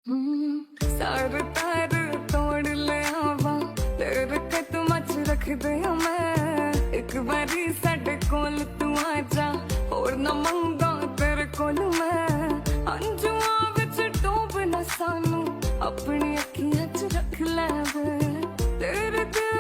सारे तार तोड़ ले आवा तेरे कदमां च रख दिया मैं एक बारी साडे कोल तू आ जा होर ना मंगा तेरे कोल मैं अंजुआं विच डूब ना सानू अपनी अखियां च रख ले वे तेरे दिल